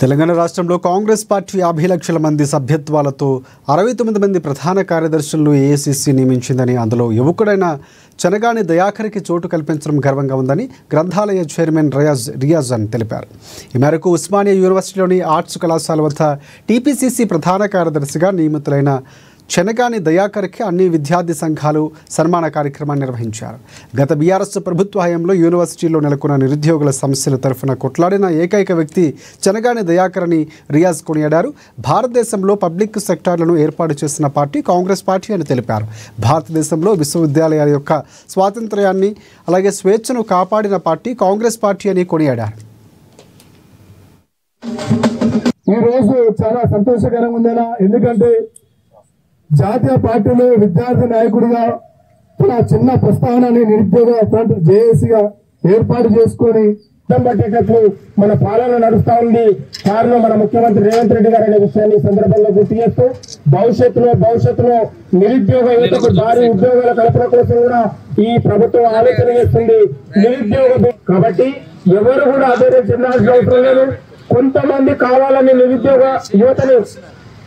తెలంగాణ రాష్ట్రంలో కాంగ్రెస్ పార్టీ 50 లక్షల మంది సభ్యత్వాలతో 69 మంది ప్రధాన కార్యదర్శులను ఏఐసీసీ నియమించిందని, అందులో యువకుడైన చెనగాని దయాకర్కి చోటు కల్పించడం గర్వంగా ఉందని గ్రంథాలయ చైర్మన్ రియాజన్ తెలిపారు. ఈ మేరకు ఉస్మానియా యూనివర్సిటీలోని ఆర్ట్స్ కళాశాల వద్ద టీపీసీసీ ప్రధాన కార్యదర్శిగా నియమితులైన చెనగాని దయాకర్కి అన్ని విద్యార్థి సంఘాలు సన్మాన కార్యక్రమాన్ని నిర్వహించారు. గత బీఆర్ఎస్ ప్రభుత్వ హయాంలో యూనివర్సిటీలో నెలకొన్న నిరుద్యోగుల సమస్యల తరఫున కొట్లాడిన ఏకైక వ్యక్తి చెనగాని దయాకర్ అని రియాజ్ కొనియాడారు. భారతదేశంలో పబ్లిక్ సెక్టార్లను ఏర్పాటు చేసిన పార్టీ కాంగ్రెస్ పార్టీ అని తెలిపారు. భారతదేశంలో విశ్వవిద్యాలయాల యొక్క స్వాతంత్ర్యాన్ని అలాగే స్వేచ్ఛను కాపాడిన పార్టీ కాంగ్రెస్ పార్టీ అని కొనియాడారు. ఈరోజు చాలా సంతోషకరంగా ఉందనా, ఎందుకంటే జాతీయ పార్టీలో విద్యార్థి నాయకుడిగా తన చిన్న ప్రస్థానాన్ని నిరుద్యోగ ఫ్రంట్ జేఏసీగా ఏర్పాటు చేసుకొని పట్టేటట్లు మన పాలన నడుస్తా ఉంది. కారణం మన ముఖ్యమంత్రి రేవంత్ రెడ్డి గారు అనే విషయాన్ని సందర్భంగా గుర్తు చేస్తూ భవిష్యత్తులో నిరుద్యోగ యువతకు భారీ ఉద్యోగాల కల్పన కోసం కూడా ఈ ప్రభుత్వం ఆలోచన చేస్తుంది. నిరుద్యోగ కాబట్టి ఎవరు కూడా అదే చెందాల్సిన అవసరం లేదు. కొంతమంది కావాలని నిరుద్యోగ యువతని